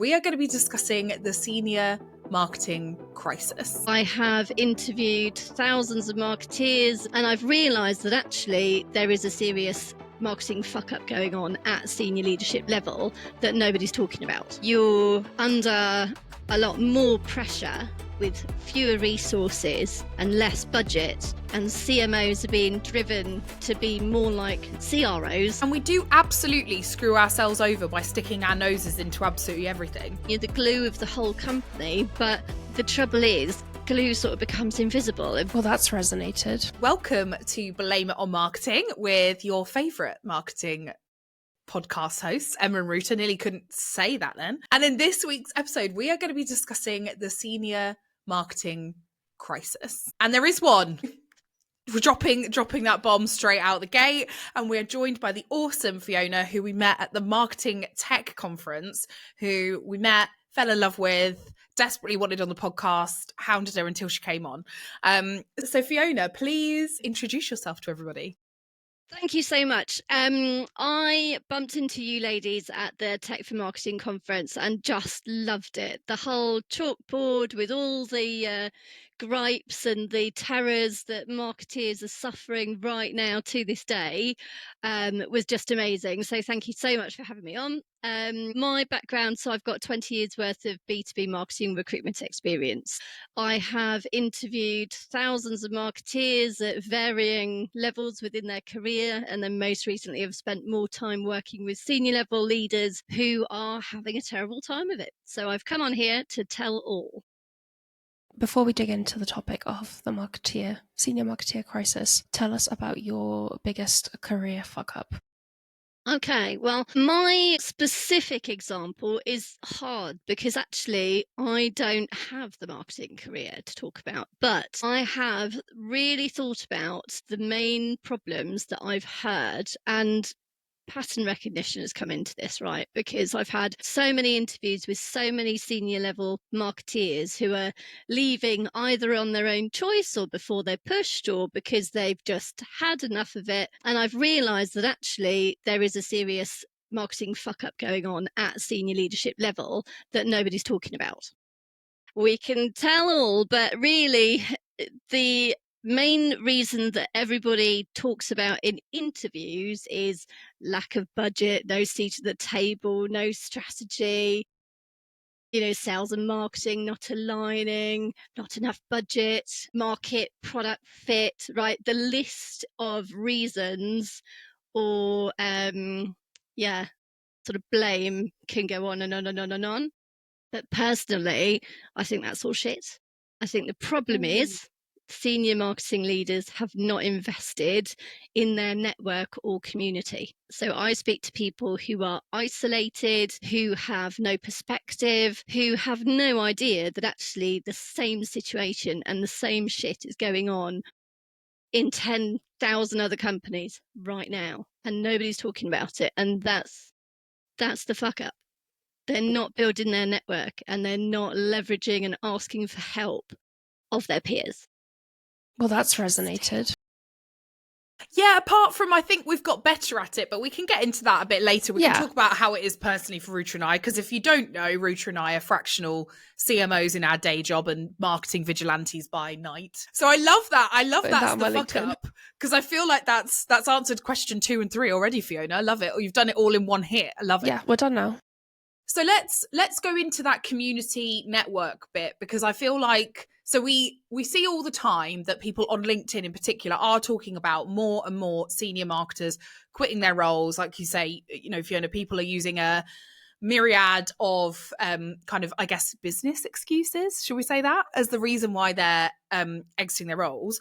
We are going to be discussing the senior marketing crisis. I have interviewed thousands of marketeers, and I've realised that actually there is a serious marketing fuck up going on at senior leadership level that nobody's talking about. You're under a lot more pressure with fewer resources and less budget, and CMOs are being driven to be more like CROs. And we do absolutely screw ourselves over by sticking our noses into absolutely everything. You're the glue of the whole company, but the trouble is glue sort of becomes invisible. Well, that's resonated. Welcome to Blame It on Marketing with your favourite marketing podcast hosts, Emma and Ruta. Nearly couldn't say that then. And in this week's episode, we are going to be discussing the senior marketing crisis. And there is one. We're dropping that bomb straight out the gate, and we're joined by the awesome Fiona, who we met at the Marketing Tech Conference, who we met, fell in love with, desperately wanted on the podcast, hounded her until she came on. So Fiona, please introduce yourself to everybody. Thank you so much. I bumped into you ladies at the Tech for Marketing conference and just loved it. The whole chalkboard with all the gripes and the terrors that marketeers are suffering right now to this day was just amazing. So thank you so much for having me on. My background, so I've got 20 years worth of B2B marketing recruitment experience. I have interviewed thousands of marketeers at varying levels within their career, and then most recently I've spent more time working with senior level leaders who are having a terrible time of it. So I've come on here to tell all. Before we dig into the topic of the senior marketeer crisis, tell us about your biggest career fuck up. Okay, well, my specific example is hard because actually I don't have the marketing career to talk about, but I have really thought about the main problems that I've heard, and pattern recognition has come into this, right? Because I've had so many interviews with so many senior level marketeers who are leaving either on their own choice or before they're pushed or because they've just had enough of it. And I've realised that actually there is a serious marketing fuck up going on at senior leadership level that nobody's talking about. We can tell all, but really the main reason that everybody talks about in interviews is lack of budget, no seat at the table, no strategy, sales and marketing not aligning, not enough budget, market product fit, right? The list of reasons or sort of blame can go on and on and on and on. But personally, I think that's all shit. I think the problem is senior marketing leaders have not invested in their network or community. So I speak to people who are isolated, who have no perspective, who have no idea that actually the same situation and the same shit is going on in 10,000 other companies right now, and nobody's talking about it. And that's the fuck up. They're not building their network, and they're not leveraging and asking for help of their peers. Well, that's resonated. Yeah, apart from I think we've got better at it, but we can get into that a bit later. We can talk about how it is personally for Ruta and I, because if you don't know, Ruta and I are fractional CMOs in our day job and marketing vigilantes by night. So I love that. I love that's the fuck up, because I feel like that's answered question 2 and 3 already, Fiona. I love it. Or you've done it all in one hit. I love it. Yeah, we're done now. So let's go into that community network bit, because I feel like, so we see all the time that people on LinkedIn in particular are talking about more and more senior marketers quitting their roles. Like you say, Fiona, people are using a myriad of kind of, I guess, business excuses, should we say that, as the reason why they're exiting their roles.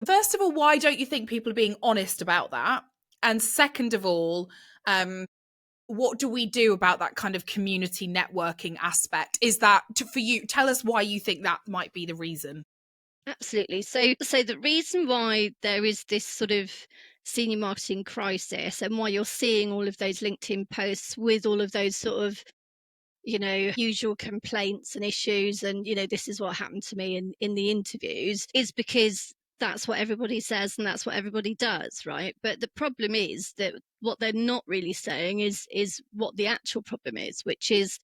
First of all, why don't you think people are being honest about that? And second of all, what do we do about that kind of community networking aspect? Is that for you? Tell us why you think that might be the reason. Absolutely. So the reason why there is this sort of senior marketing crisis, and why you're seeing all of those LinkedIn posts with all of those sort of, usual complaints and issues, and, this is what happened to me in the interviews, is because that's what everybody says and that's what everybody does, right? But the problem is that what they're not really saying is what the actual problem is, which is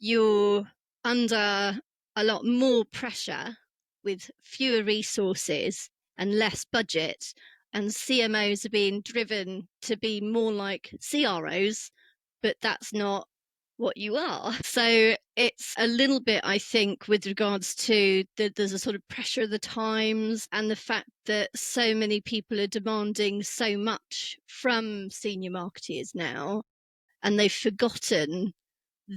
you're under a lot more pressure with fewer resources and less budget, and CMOs are being driven to be more like CROs, but that's not what you are. So it's a little bit, I think, with regards to there's a sort of pressure of the times and the fact that so many people are demanding so much from senior marketeers now, and they've forgotten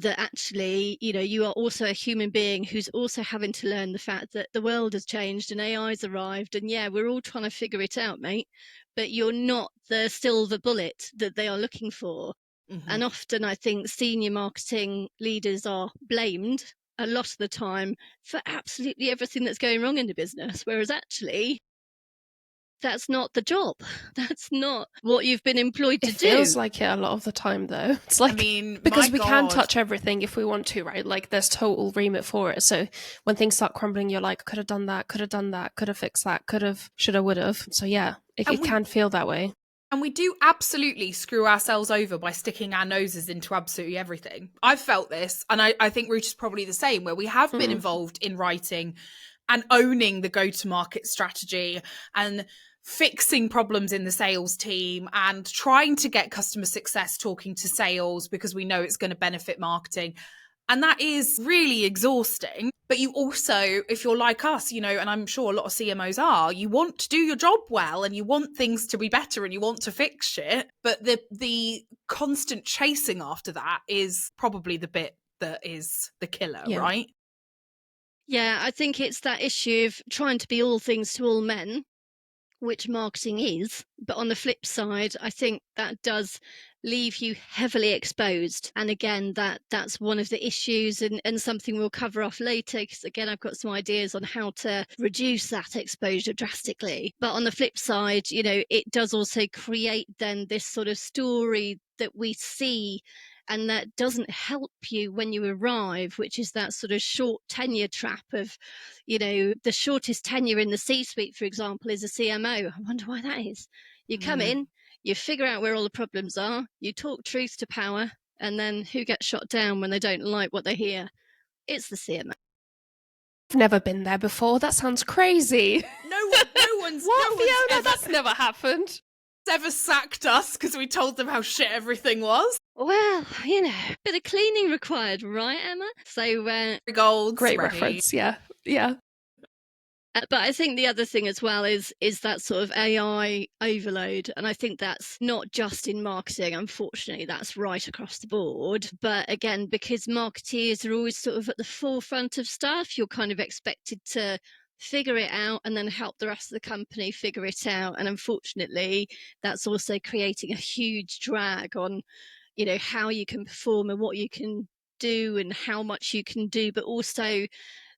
that actually, you are also a human being who's also having to learn the fact that the world has changed and AI's arrived, and yeah, we're all trying to figure it out, mate, but you're not the silver bullet that they are looking for. Mm-hmm. And often I think senior marketing leaders are blamed a lot of the time for absolutely everything that's going wrong in the business, whereas actually that's not the job. That's not what you've been employed to do. It feels like it a lot of the time, though. It's like, I mean, because my we can God. touch everything if we want to, right? Like, there's total remit for it. So when things start crumbling, you're like, could have done that, could have fixed that, could have, should have, would have. So yeah, it can feel that way. And we do absolutely screw ourselves over by sticking our noses into absolutely everything. I've felt this, and I think Ruta's probably the same, where we have been involved in writing and owning the go-to-market strategy and fixing problems in the sales team and trying to get customer success talking to sales because we know it's going to benefit marketing. And that is really exhausting. But you also, if you're like us, and I'm sure a lot of CMOs are, you want to do your job well and you want things to be better and you want to fix shit. But the constant chasing after that is probably the bit that is the killer, right? Yeah, I think it's that issue of trying to be all things to all men, which marketing is. But on the flip side, I think that does leave you heavily exposed. And again, that's one of the issues and something we'll cover off later, because again, I've got some ideas on how to reduce that exposure drastically. But on the flip side, it does also create then this sort of story that we see, and that doesn't help you when you arrive, which is that sort of short tenure trap of, the shortest tenure in the C-suite, for example, is a CMO. I wonder why that is. You come in, you figure out where all the problems are, you talk truth to power, and then who gets shot down when they don't like what they hear? It's the CMO. I've never been there before. That sounds crazy. No one's what, no Fiona? one's ever, That's never happened. Ever sacked us because we told them how shit everything was. Well, bit of cleaning required, right, Emma? So Gold's great ready. reference. Yeah. But I think the other thing as well is that sort of AI overload. And I think that's not just in marketing. Unfortunately, that's right across the board. But again, because marketeers are always sort of at the forefront of stuff, you're kind of expected to figure it out and then help the rest of the company figure it out. And unfortunately, that's also creating a huge drag on, how you can perform and what you can do and how much you can do, but also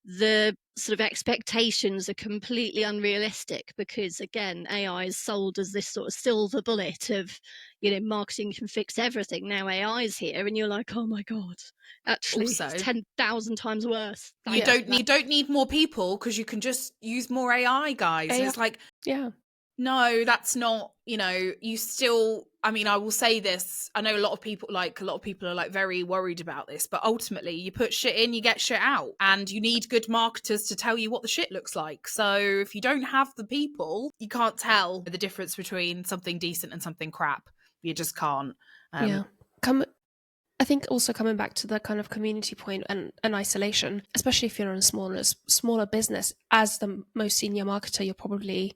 the sort of expectations are completely unrealistic, because again, AI is sold as this sort of silver bullet of, marketing can fix everything. Now AI is here and you're like, oh my God, actually Also, it's 10,000 times worse. You don't need more people because you can just use more AI, guys. AI. And it's like, yeah. No, that's not, you still, I will say this. I know a lot of people are like very worried about this, but ultimately you put shit in, you get shit out, and you need good marketers to tell you what the shit looks like. So if you don't have the people, you can't tell the difference between something decent and something crap. You just can't. I think also coming back to the kind of community point and isolation, especially if you're in a smaller business, as the most senior marketer, you're probably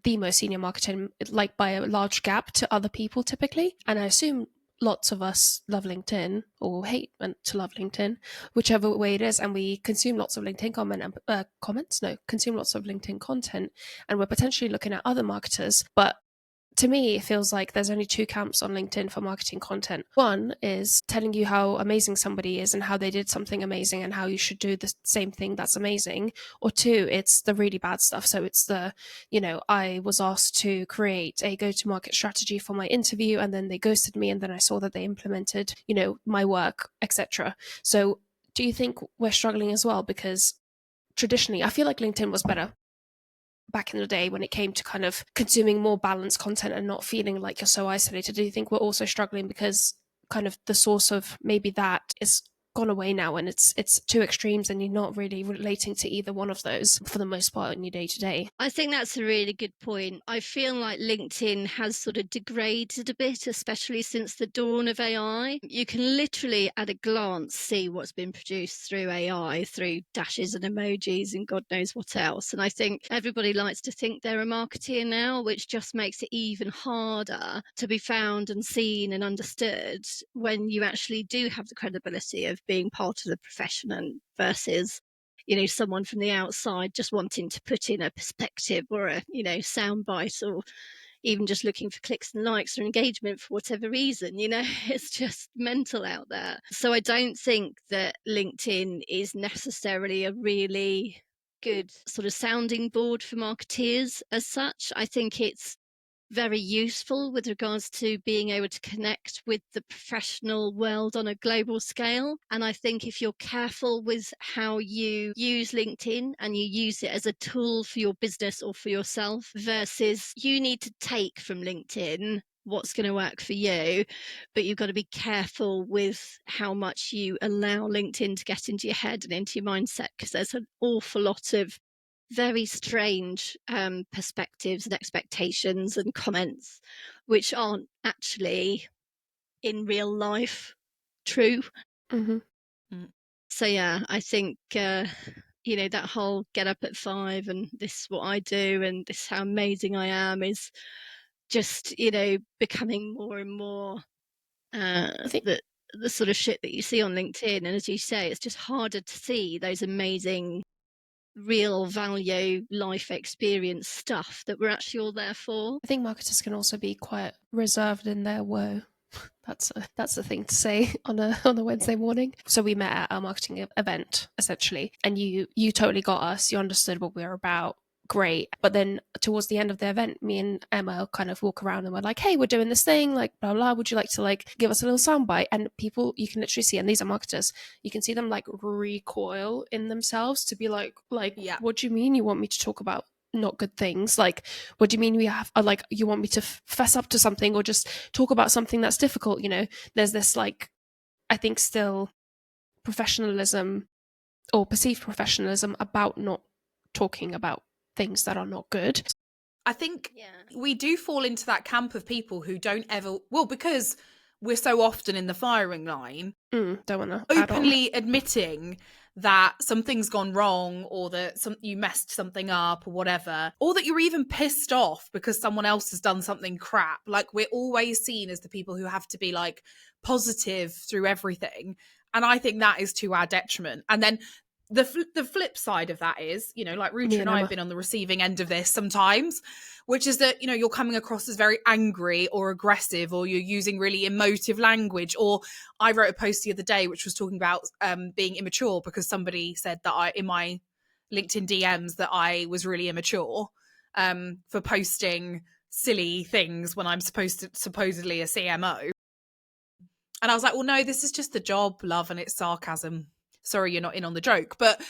the most senior marketer, like by a large gap to other people typically. And I assume lots of us love LinkedIn or hate to love LinkedIn, whichever way it is. And we consume lots of LinkedIn consume lots of LinkedIn content. And we're potentially looking at other marketers. But to me, it feels like there's only two camps on LinkedIn for marketing content. One is telling you how amazing somebody is and how they did something amazing and how you should do the same thing that's amazing. Or two, it's the really bad stuff. So it's the, I was asked to create a go-to-market strategy for my interview and then they ghosted me and then I saw that they implemented, my work, etc. So do you think we're struggling as well? Because traditionally, I feel like LinkedIn was better back in the day when it came to kind of consuming more balanced content and not feeling like you're so isolated. Do you think we're also struggling because kind of the source of maybe that is gone away now, and it's two extremes, and you're not really relating to either one of those for the most part in your day to day. I think that's a really good point. I feel like LinkedIn has sort of degraded a bit, especially since the dawn of AI. You can literally at a glance see what's been produced through AI, through dashes and emojis and God knows what else. And I think everybody likes to think they're a marketeer now, which just makes it even harder to be found and seen and understood when you actually do have the credibility of being part of the profession, and versus someone from the outside just wanting to put in a perspective or a soundbite, or even just looking for clicks and likes or engagement for whatever reason. It's just mental out there. So I don't think that LinkedIn is necessarily a really good sort of sounding board for marketeers as such. I think it's very useful with regards to being able to connect with the professional world on a global scale. And I think if you're careful with how you use LinkedIn and you use it as a tool for your business or for yourself, versus you need to take from LinkedIn what's going to work for you, but you've got to be careful with how much you allow LinkedIn to get into your head and into your mindset, because there's an awful lot of very strange perspectives and expectations and comments which aren't actually in real life true. Mm-hmm. So yeah, I think that whole get up at 5 and this is what I do and this is how amazing I am is just becoming more and more the sort of shit that you see on LinkedIn. And as you say, it's just harder to see those amazing real value life experience stuff that we're actually all there for. I think marketers can also be quite reserved in their woe. That's a thing to say on a Wednesday morning. So we met at our marketing event essentially, and you totally got us. You understood what we were about. Great. But then towards the end of the event, me and Emma kind of walk around and we're like, hey, we're doing this thing, like blah blah, would you like to like give us a little soundbite? And people, you can literally see, and these are marketers, you can see them like recoil in themselves to be like Yeah. what do you mean you want me to talk about not good things? Like, what do you mean we have like you want me to fess up to something or just talk about something that's difficult? There's this like, I think still professionalism or perceived professionalism about not talking about things that are not good. I think we do fall into that camp of people who don't ever, well, because we're so often in the firing line, don't want to openly admitting that something's gone wrong, or that you messed something up or whatever, or that you're even pissed off because someone else has done something crap. Like, we're always seen as the people who have to be like positive through everything. And I think that is to our detriment. And then the flip side of that is, like Ruta and I have been on the receiving end of this sometimes, which is that, you're coming across as very angry or aggressive, or you're using really emotive language. Or I wrote a post the other day which was talking about being immature, because somebody said that in my LinkedIn DMs that I was really immature for posting silly things when I'm supposedly a CMO. And I was like, well, no, this is just the job, love, and it's sarcasm. Sorry, you're not in on the joke, but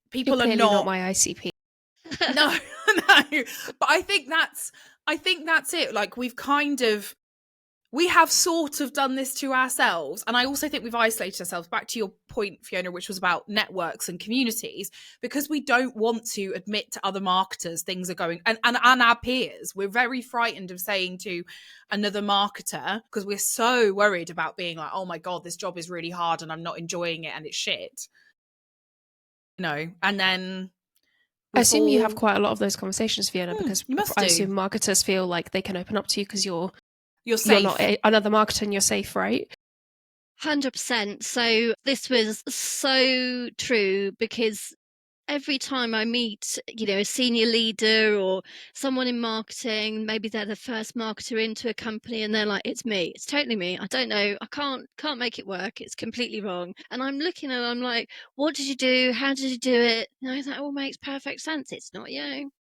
people you're are not my ICP. No. But I think that's it. Like, we have sort of done this to ourselves. And I also think we've isolated ourselves, back to your point, Fiona, which was about networks and communities, because we don't want to admit to other marketers things are going, and our peers. We're very frightened of saying to another marketer, because we're so worried about being like, oh my God, this job is really hard and I'm not enjoying it and it's shit. And then I assume you have quite a lot of those conversations, Fiona, because I assume marketers feel like they can open up to you because you're safe. You're not another marketer and you're safe, right? 100%. So this was so true, because every time I meet, a senior leader or someone in marketing, maybe they're the first marketer into a company and they're like, it's me, it's totally me. I don't know. I can't make it work. It's completely wrong. And I'm looking and I'm like, what did you do? How did you do it? And I was like, all makes perfect sense. It's not you.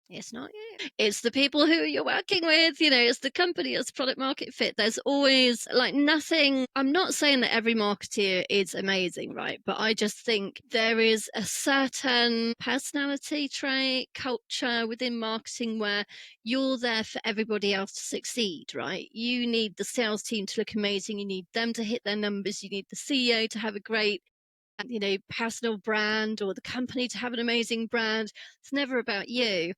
It's not you. It's the people who you're working with, it's the company, it's product market fit. There's always like nothing. I'm not saying that every marketeer is amazing, right? But I just think there is a certain personality trait, culture within marketing where you're there for everybody else to succeed, right? You need the sales team to look amazing. You need them to hit their numbers. You need the CEO to have a great personal brand, or the company to have an amazing brand. It's never about you.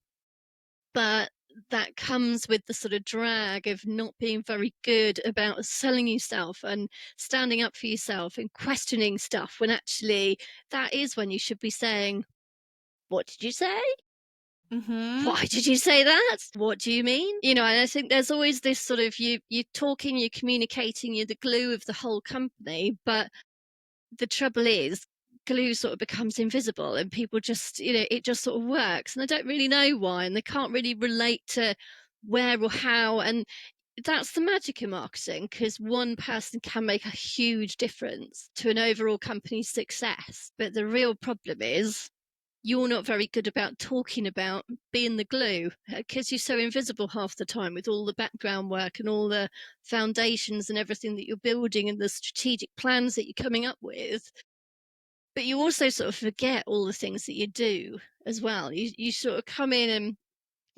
But that comes with the sort of drag of not being very good about selling yourself and standing up for yourself and questioning stuff, when actually that is when you should be saying, what did you say? Mm-hmm. Why did you say that? What do you mean? And I think there's always this sort of, you're talking, you're communicating, you're the glue of the whole company. But the trouble is, glue sort of becomes invisible, and people just, it just sort of works, and they don't really know why, and they can't really relate to where or how. And that's the magic in marketing, because one person can make a huge difference to an overall company's success. But the real problem is, you're not very good about talking about being the glue, because you're so invisible half the time with all the background work and all the foundations and everything that you're building and the strategic plans that you're coming up with. But you also sort of forget all the things that you do as well. You sort of come in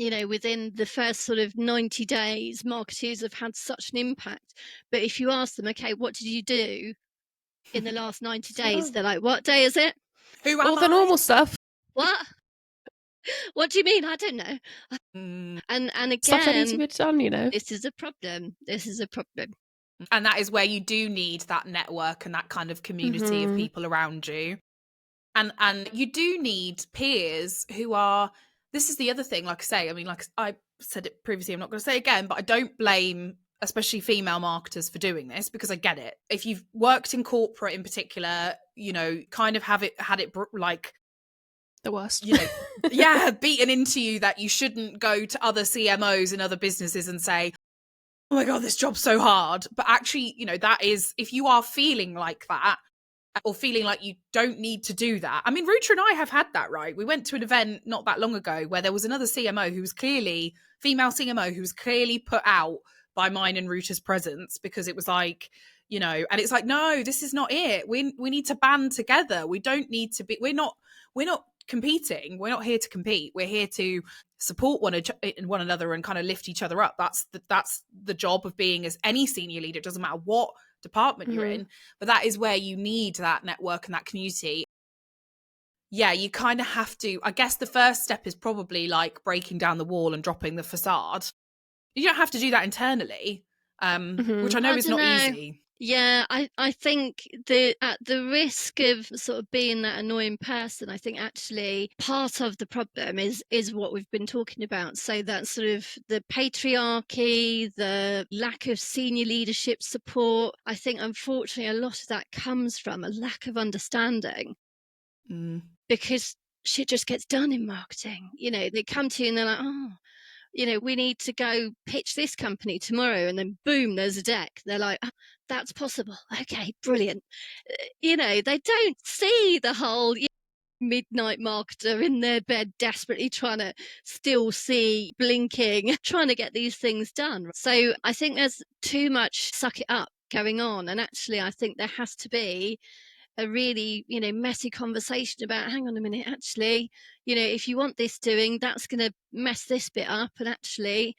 and, within the first sort of 90 days, marketeers have had such an impact. But if you ask them, okay, what did you do in the last 90 days? They're like, what day is it? Who All am the I? normal stuff. What? What do you mean? I don't know. And Stuff that needs to again, be done, this is a problem. This is a problem. And that is where you do need that network and that kind of community of people around you. And you do need peers who are, this is the other thing, like I say, I mean, like I said it previously, I'm not going to say it again, but I don't blame especially female marketers for doing this, because I get it. If you've worked in corporate in particular, kind of had it like the worst. Yeah, beaten into you that you shouldn't go to other CMOs and other businesses and say, oh my God, this job's so hard. But actually, that is, if you are feeling like that, or feeling like you don't need to do that. I mean, Ruta and I have had that, right? We went to an event not that long ago where there was another CMO who was clearly, female CMO, who was clearly put out by mine and Ruta's presence, because it was like, and it's like, no, this is not it. We need to band together. We don't need to be, we're not competing. We're not here to compete. We're here to support one another and kind of lift each other up. That's the job of being as any senior leader. It doesn't matter what department you're in, but that is where you need that network and that community. Yeah, you kind of have to, I guess the first step is probably like breaking down the wall and dropping the facade. You don't have to do that internally, which I know is not easy. Yeah, I think that at the risk of sort of being that annoying person, I think actually part of the problem is what we've been talking about. So that sort of the patriarchy, the lack of senior leadership support. I think unfortunately a lot of that comes from a lack of understanding, because shit just gets done in marketing. They come to you and they're like, oh, we need to go pitch this company tomorrow. And then boom, there's a deck. They're like, oh, that's possible. Okay, brilliant. They don't see the whole midnight marketer in their bed, desperately trying to still see, blinking, trying to get these things done. So I think there's too much suck it up going on. And actually, I think there has to be a really, messy conversation about, hang on a minute, actually, if you want this doing, that's going to mess this bit up. And actually,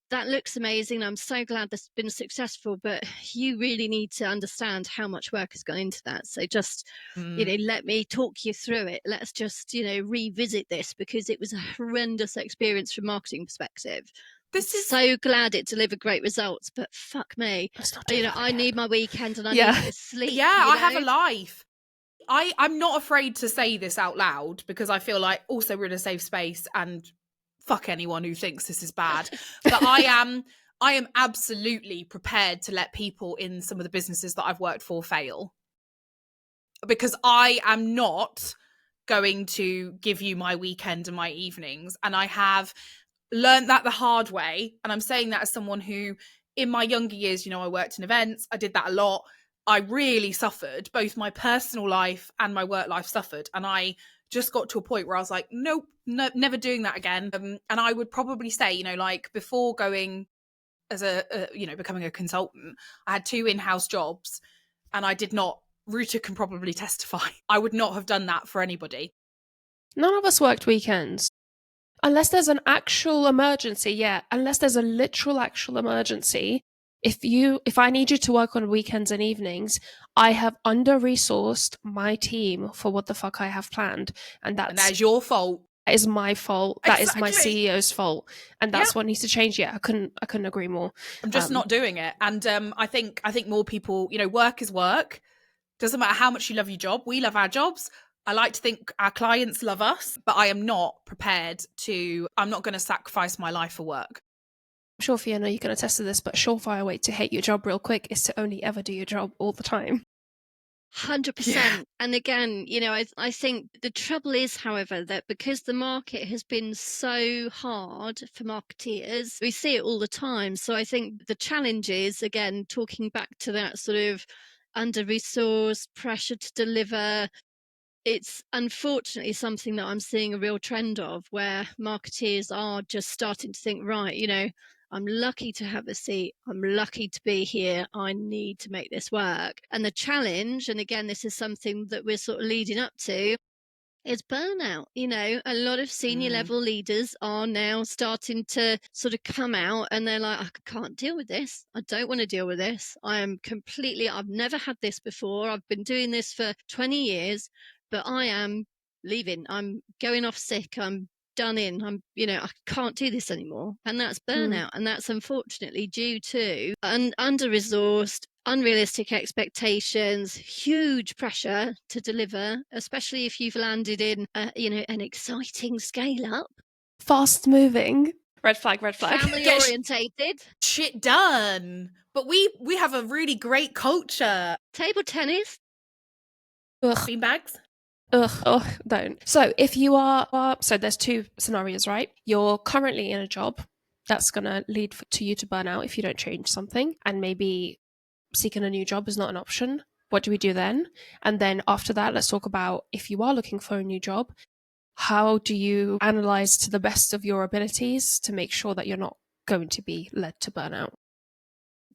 that looks amazing. I'm so glad that's been successful, but you really need to understand how much work has gone into that. So just, let me talk you through it. Let's just, revisit this, because it was a horrendous experience from a marketing perspective. This is so glad it delivered great results, but fuck me, I need my weekend and I need to sleep. Yeah, I have a life. I'm not afraid to say this out loud, because I feel like also we're in a safe space, and fuck anyone who thinks this is bad. But I am absolutely prepared to let people in some of the businesses that I've worked for fail, because I am not going to give you my weekend and my evenings. And I have learned that the hard way. And I'm saying that as someone who, in my younger years, I worked in events. I did that a lot. I really suffered. Both my personal life and my work life suffered. And I just got to a point where I was like, nope, no, never doing that again. And I would probably say, you know, like before going as becoming a consultant, I had 2 in-house jobs and I did not, Ruta can probably testify, I would not have done that for anybody. None of us worked weekends. Unless there's an actual emergency, yeah. Unless there's a literal actual emergency. If I need you to work on weekends and evenings, I have under-resourced my team for what the fuck I have planned. And that is your fault. That is my fault. That is my Exactly. CEO's fault. And that's what needs to change. Yeah, I couldn't agree more. I'm just not doing it. And I think more people, you know, work is work. Doesn't matter how much you love your job. We love our jobs. I like to think our clients love us, but I am not prepared to, I'm not going to sacrifice my life for work. I'm sure, Fiona, you can attest to this, but a surefire way to hate your job real quick is to only ever do your job all the time. 100%. Yeah. And again, you know, I think the trouble is, however, that because the market has been so hard for marketeers, we see it all the time. So I think the challenge is, again, talking back to that sort of under-resourced, pressure to deliver, it's unfortunately something that I'm seeing a real trend of, where marketeers are just starting to think, right, you know, I'm lucky to have a seat. I'm lucky to be here. I need to make this work. And the challenge, and again, this is something that we're sort of leading up to, is burnout. You know, a lot of senior level leaders are now starting to sort of come out and they're like, I can't deal with this. I don't want to deal with this. I've never had this before. I've been doing this for 20 years, but I am leaving. I'm going off sick. I'm done in. I can't do this anymore. And that's burnout. And that's unfortunately due to under-resourced, unrealistic expectations, huge pressure to deliver, especially if you've landed in an exciting scale up, fast moving, red flag, family orientated, shit done. But we have a really great culture. Table tennis, beanbags. Ugh, don't. So if you are, so there's 2 scenarios, right? You're currently in a job that's going to lead to you to burnout if you don't change something, and maybe seeking a new job is not an option. What do we do then? And then after that, let's talk about, if you are looking for a new job, how do you analyze to the best of your abilities to make sure that you're not going to be led to burnout?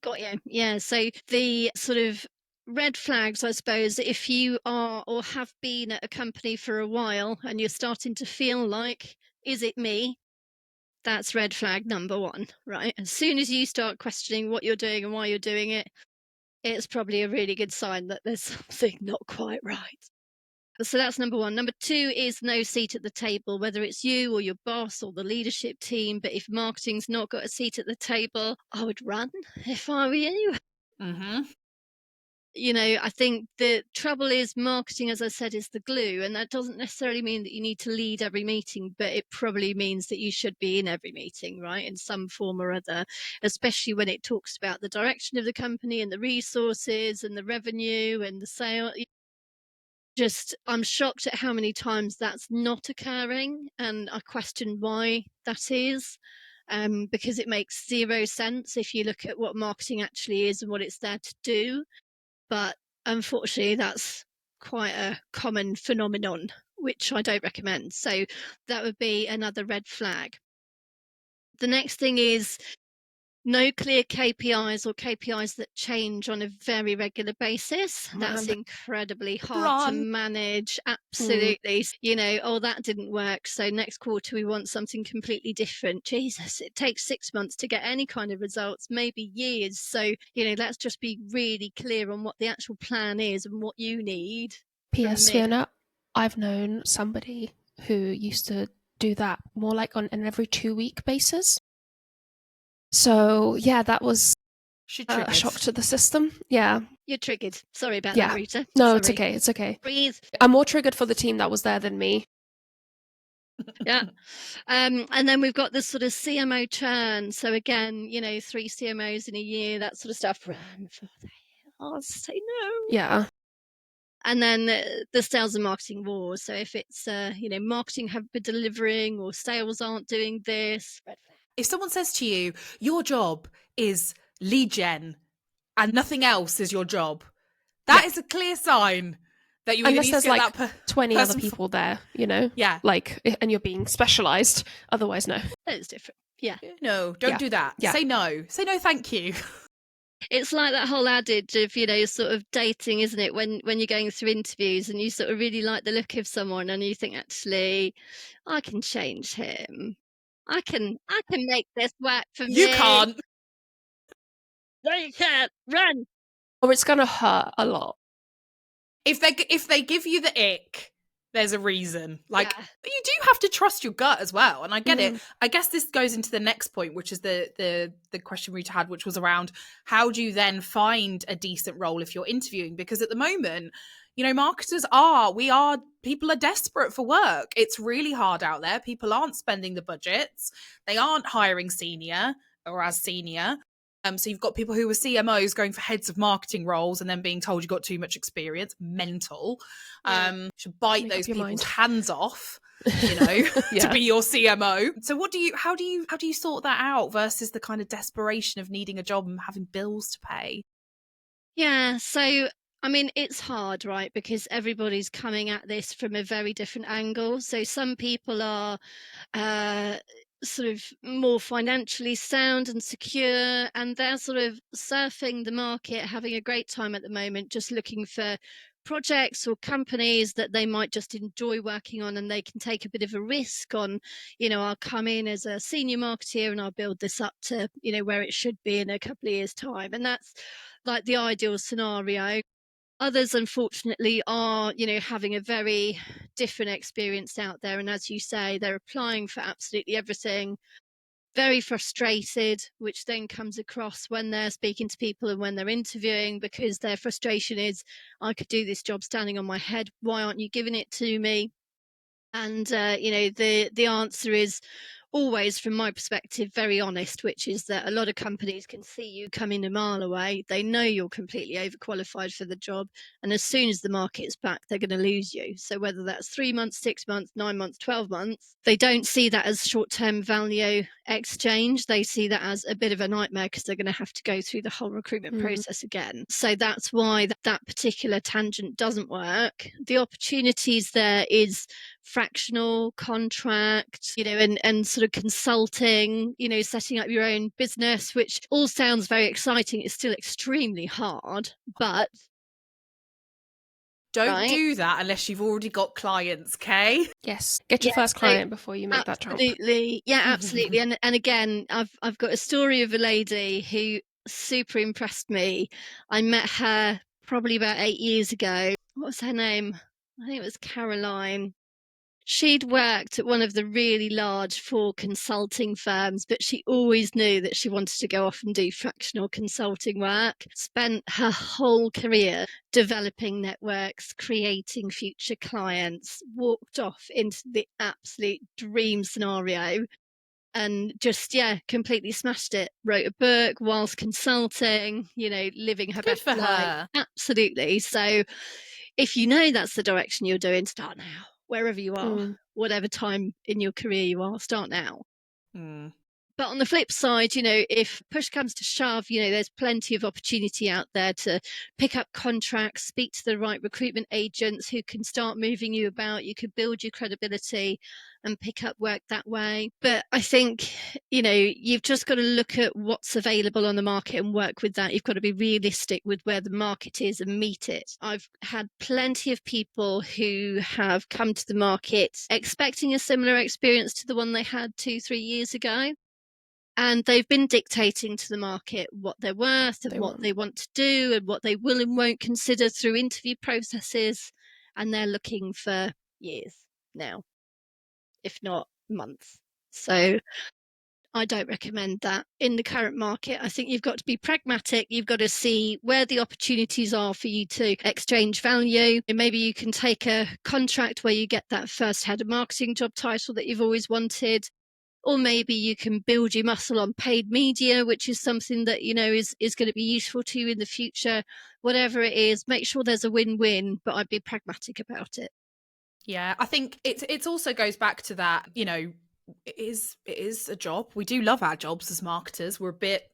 Got you. Yeah. So the sort of red flags, I suppose, if you are or have been at a company for a while and you're starting to feel like, is it me? That's red flag number 1, right? As soon as you start questioning what you're doing and why you're doing it, it's probably a really good sign that there's something not quite right. So that's number 1. Number 2 is no seat at the table, whether it's you or your boss or the leadership team. But if marketing's not got a seat at the table, I would run if I were you. Mm-hmm. You know, I think the trouble is marketing, as I said, is the glue. And that doesn't necessarily mean that you need to lead every meeting, but it probably means that you should be in every meeting, right, in some form or other, especially when it talks about the direction of the company and the resources and the revenue and the sale. I'm shocked at how many times that's not occurring. And I question why that is. Because it makes 0 sense if you look at what marketing actually is and what it's there to do. But unfortunately, that's quite a common phenomenon, which I don't recommend. So that would be another red flag. The next thing is no clear KPIs or KPIs that change on a very regular basis. That's incredibly hard to manage. Absolutely. You know, oh, that didn't work. So next quarter, we want something completely different. Jesus, it takes 6 months to get any kind of results, maybe years. So, you know, let's just be really clear on what the actual plan is and what you need. P.S. Fiona, I've known somebody who used to do that more like on an every 2-week basis. So, yeah, that was a shock to the system. Yeah. You're triggered. Sorry about that, Ruta. No, Sorry. it's okay. It's okay. Breathe. I'm more triggered for the team that was there than me. Yeah. And then we've got this sort of CMO churn. So again, you know, 3 CMOs in a year, that sort of stuff. Run for the hell, say no. Yeah. And then the sales and marketing wars. So if it's, marketing haven't been delivering or sales aren't doing this. If someone says to you, your job is lead gen and nothing else is your job, That is a clear sign that you either unless need there's to get like that 20 other person people there, you know? Yeah. Like, and you're being specialised. Otherwise, no. It's different. Yeah. No, don't do that. Yeah. Say no, thank you. It's like that whole adage of, you know, sort of dating, isn't it? When you're going through interviews and you sort of really like the look of someone and you think, actually, I can change him. I can make this work for me. You can't. No, you can't. Run. Or it's going to hurt a lot. If they give you the ick, there's a reason. Like, Yeah. you do have to trust your gut as well. And I get it. I guess this goes into the next point, which is the question Ruta had, which was around how do you then find a decent role if you're interviewing? Because at the moment, you know, people are desperate for work. It's really hard out there. People aren't spending the budgets. They aren't hiring senior or as senior. So you've got people who were CMOs going for heads of marketing roles and then being told you got too much experience. Mental. Should bite those people's hands off, you know, to be your CMO. So how do you sort that out versus the kind of desperation of needing a job and having bills to pay? Yeah. So, I mean, it's hard, right? Because everybody's coming at this from a very different angle. So some people are sort of more financially sound and secure, and they're sort of surfing the market, having a great time at the moment, just looking for projects or companies that they might just enjoy working on, and they can take a bit of a risk on, you know, I'll come in as a senior marketeer and I'll build this up to, you know, where it should be in a couple of years' time. And that's like the ideal scenario. Others, unfortunately, are, you know, having a very different experience out there. And as you say, they're applying for absolutely everything, very frustrated, which then comes across when they're speaking to people and when they're interviewing, because their frustration is, I could do this job standing on my head. Why aren't you giving it to me? And, you know, the answer is always, from my perspective, very honest, which is that a lot of companies can see you coming a mile away. They know you're completely overqualified for the job. And as soon as the market's back, they're going to lose you. So whether that's 3 months, 6 months, 9 months, 12 months, they don't see that as short-term value exchange. They see that as a bit of a nightmare because they're going to have to go through the whole recruitment process again. So that's why that particular tangent doesn't work. The opportunities there is fractional contract, you know, and sort of consulting, you know, setting up your own business, which all sounds very exciting. It's still extremely hard, but don't do that unless you've already got clients, okay? Yes. Get your first client before you make that jump. Absolutely. Yeah, absolutely. And again, I've got a story of a lady who super impressed me. I met her probably about 8 years ago. What was her name? I think it was Caroline. She'd worked at one of the really large 4 consulting firms, but she always knew that she wanted to go off and do fractional consulting work. Spent her whole career developing networks, creating future clients, walked off into the absolute dream scenario and just, completely smashed it. Wrote a book whilst consulting, you know, living her best life. Absolutely. So if you know that's the direction you're doing, start now. Wherever you are, whatever time in your career you are, start now. But on the flip side, you know, if push comes to shove, you know, there's plenty of opportunity out there to pick up contracts, speak to the right recruitment agents who can start moving you about. You could build your credibility and pick up work that way. But I think, you know, you've just got to look at what's available on the market and work with that. You've got to be realistic with where the market is and meet it. I've had plenty of people who have come to the market expecting a similar experience to the one they had 2-3 years ago. And they've been dictating to the market what they're worth and what they want to do and what they will and won't consider through interview processes. And they're looking for years now, if not months. So I don't recommend that in the current market. I think you've got to be pragmatic. You've got to see where the opportunities are for you to exchange value. And maybe you can take a contract where you get that first head of marketing job title that you've always wanted. Or maybe you can build your muscle on paid media, which is something that, you know, is going to be useful to you in the future. Whatever it is, make sure there's a win-win, but I'd be pragmatic about it. Yeah, I think it also goes back to that, you know, it is a job. We do love our jobs as marketers. We're a bit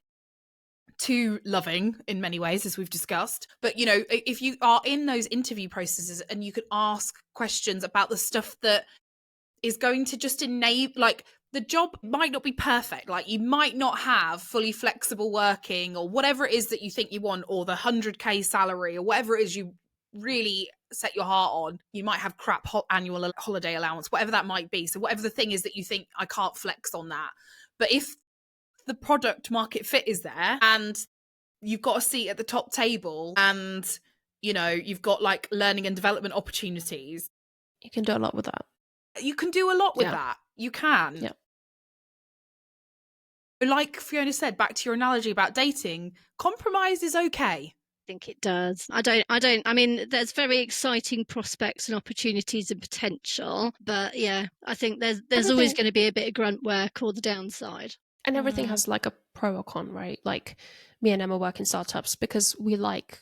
too loving in many ways, as we've discussed. But, you know, if you are in those interview processes and you can ask questions about the stuff that is going to just enable, like, the job might not be perfect. Like, you might not have fully flexible working or whatever it is that you think you want, or the 100K salary or whatever it is you really set your heart on. You might have crap annual holiday allowance, whatever that might be. So whatever the thing is that you think, I can't flex on that. But if the product market fit is there and you've got a seat at the top table and, you know, you've got like learning and development opportunities, you can do a lot with that. You can do a lot with that. You can. Yeah. Like Fiona said, back to your analogy about dating, compromise is okay. I think it does. I mean, there's very exciting prospects and opportunities and potential, but yeah, I think there's always going to be a bit of grunt work or the downside. And everything has like a pro or con, right? Like me and Emma work in startups because we like,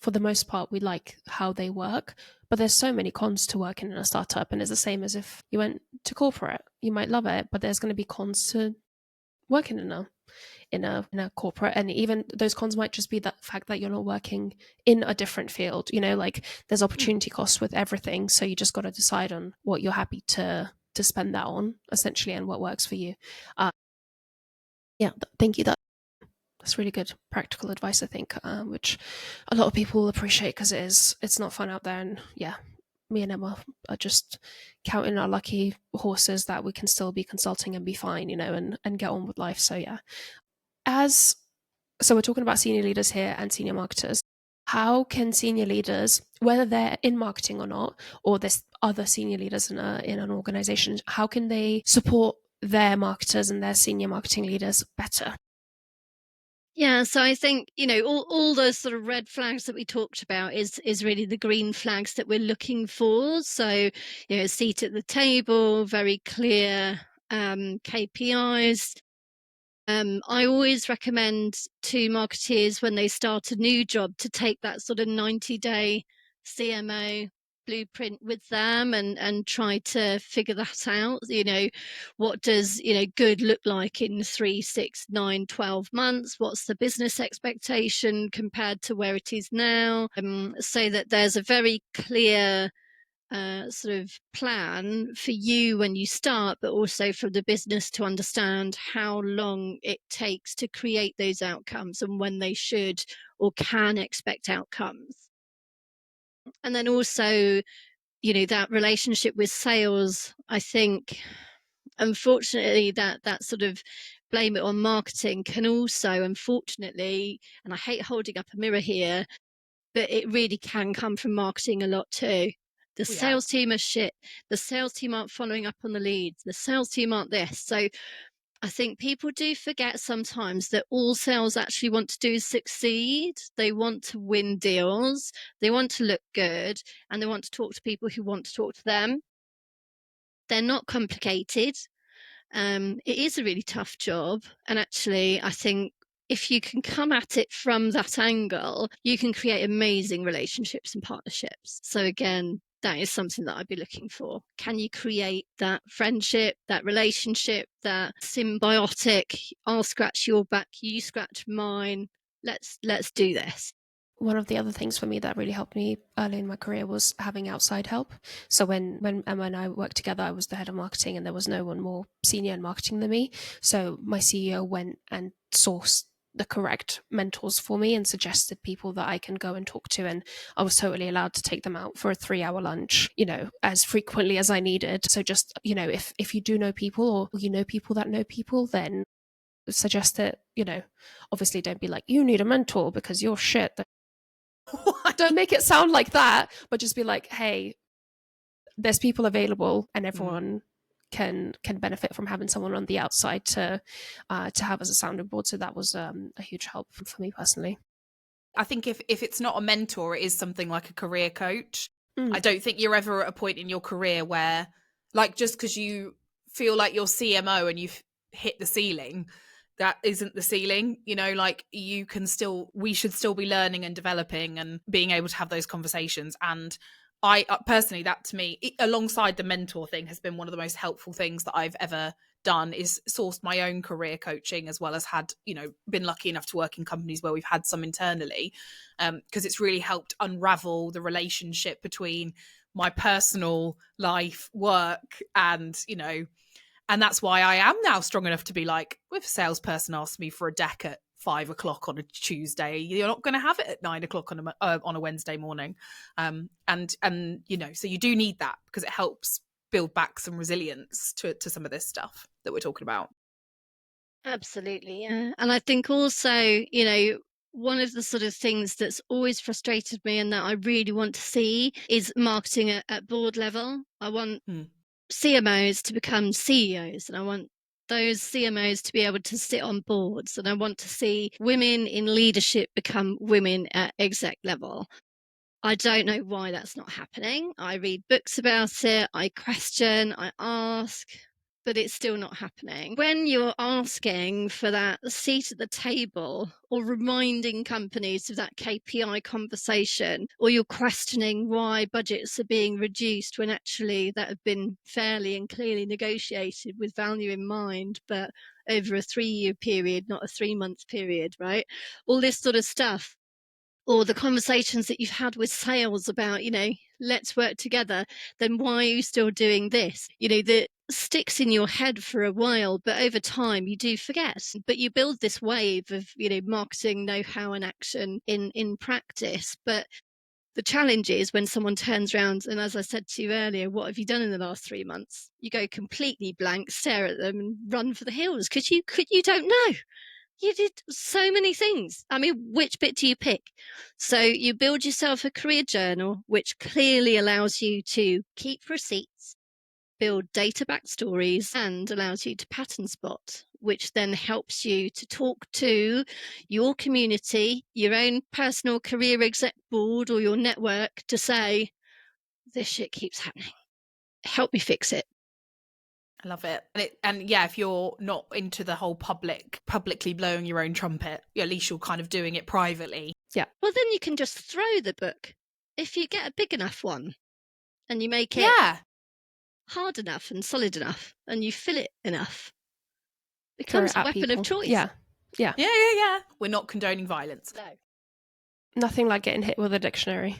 for the most part, we like how they work. But there's so many cons to working in a startup, and it's the same as if you went to corporate. You might love it, but there's going to be cons to working in a corporate, and even those cons might just be the fact that you're not working in a different field. You know, like there's opportunity costs with everything, so you just got to decide on what you're happy to spend that on, essentially, and what works for you. Thank you. That's really good practical advice, I think, which a lot of people will appreciate because it's not fun out there. And yeah, me and Emma are just counting our lucky horses that we can still be consulting and be fine, you know, and get on with life. So yeah, so we're talking about senior leaders here and senior marketers. How can senior leaders, whether they're in marketing or not, or there's other senior leaders in an organization, how can they support their marketers and their senior marketing leaders better? Yeah, so I think, you know, all those sort of red flags that we talked about is really the green flags that we're looking for. So, you know, a seat at the table, very clear KPIs. I always recommend to marketeers when they start a new job to take that sort of 90-day CMO blueprint with them and try to figure that out. You know, what does, you know, good look like in 3, 6, 9, 12 months? What's the business expectation compared to where it is now? So that there's a very clear sort of plan for you when you start, but also for the business to understand how long it takes to create those outcomes and when they should or can expect outcomes. And then also, you know, that relationship with sales, I think, unfortunately, that sort of blame it on marketing can also, unfortunately, and I hate holding up a mirror here, but it really can come from marketing a lot too. The sales team are shit. The sales team aren't following up on the leads. The sales team aren't this. So I think people do forget sometimes that all sales actually want to do is succeed. They want to win deals. They want to look good, and they want to talk to people who want to talk to them. They're not complicated. It is a really tough job. And actually, I think if you can come at it from that angle, you can create amazing relationships and partnerships. So again, that is something that I'd be looking for. Can you create that friendship, that relationship, that symbiotic, I'll scratch your back, you scratch mine, let's do this. One of the other things for me that really helped me early in my career was having outside help. So when Emma and I worked together, I was the head of marketing and there was no one more senior in marketing than me. So my CEO went and sourced the correct mentors for me and suggested people that I can go and talk to. And I was totally allowed to take them out for a 3-hour lunch, you know, as frequently as I needed. So just, you know, if you do know people or you know people that know people, then suggest it, you know, obviously don't be like, you need a mentor because you're shit. Don't make it sound like that, but just be like, hey, there's people available and everyone can benefit from having someone on the outside to have as a sounding board. So that was a huge help for me personally. I think if it's not a mentor, it is something like a career coach. I don't think you're ever at a point in your career where, like, just because you feel like you're CMO and you've hit the ceiling, that isn't the ceiling, you know, like we should still be learning and developing and being able to have those conversations. And I personally, that to me, alongside the mentor thing, has been one of the most helpful things that I've ever done is sourced my own career coaching, as well as had, been lucky enough to work in companies where we've had some internally, because it's really helped unravel the relationship between my personal life, work, and, and that's why I am now strong enough to be like, if a salesperson asks me for a deck at 5 o'clock on a Tuesday, you're not going to have it at 9 o'clock on a Wednesday morning. And so you do need that, because it helps build back some resilience to some of this stuff that we're talking about. Absolutely, yeah. And I think also, one of the sort of things that's always frustrated me and that I really want to see is marketing at board level. I want CMOs to become CEOs, and I want those CMOs to be able to sit on boards, and I want to see women in leadership become women at exec level. I don't know why that's not happening. I read books about it, I question, I ask, but it's still not happening. When you're asking for that seat at the table, or reminding companies of that KPI conversation, or you're questioning why budgets are being reduced when actually that had been fairly and clearly negotiated with value in mind, but over a 3-year period, not a 3-month period, right? All this sort of stuff. Or the conversations that you've had with sales about, let's work together, then why are you still doing this? That sticks in your head for a while, but over time you do forget. But you build this wave of, marketing know-how and action in practice. But the challenge is when someone turns around and, as I said to you earlier, what have you done in the last 3 months? You go completely blank, stare at them and run for the hills because you don't know. You did so many things. I mean, which bit do you pick? So you build yourself a career journal, which clearly allows you to keep receipts, build data-backed stories, and allows you to pattern spot, which then helps you to talk to your community, your own personal career exec board or your network to say, this shit keeps happening. Help me fix it. I love it. And yeah, if you're not into the whole publicly blowing your own trumpet, at least you're kind of doing it privately. Yeah. Well, then you can just throw the book. If you get a big enough one and you make it hard enough and solid enough and you fill it enough, it becomes a weapon of choice. Yeah. We're not condoning violence. No. Nothing like getting hit with a dictionary.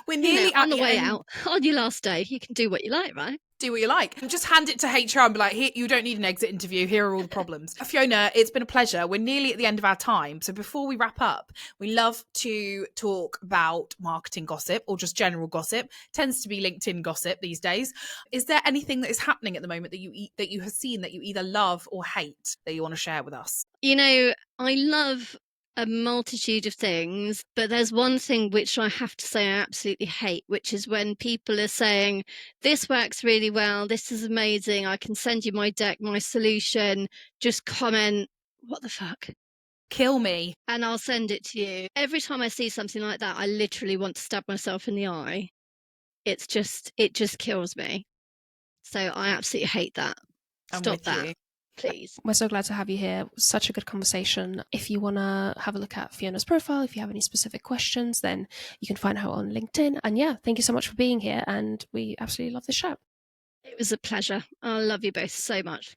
We're nearly on the way out. On your last day, you can do what you like, right? Do what you like. And just hand it to HR and be like, here, you don't need an exit interview. Here are all the problems. Fiona, it's been a pleasure. We're nearly at the end of our time. So before we wrap up, we love to talk about marketing gossip or just general gossip. Tends to be LinkedIn gossip these days. Is there anything that is happening at the moment that you have seen that you either love or hate that you want to share with us? I love a multitude of things, but there's one thing which I have to say I absolutely hate, which is when people are saying, this works really well, this is amazing, I can send you my deck, my solution, just comment, what the fuck? Kill me. And I'll send it to you. Every time I see something like that, I literally want to stab myself in the eye. It just kills me. So I absolutely hate that. Stop that. Please. We're so glad to have you here. Such a good conversation. If you want to have a look at Fiona's profile, if you have any specific questions, then you can find her on LinkedIn. And yeah, thank you so much for being here. And we absolutely love this show. It was a pleasure. I love you both so much.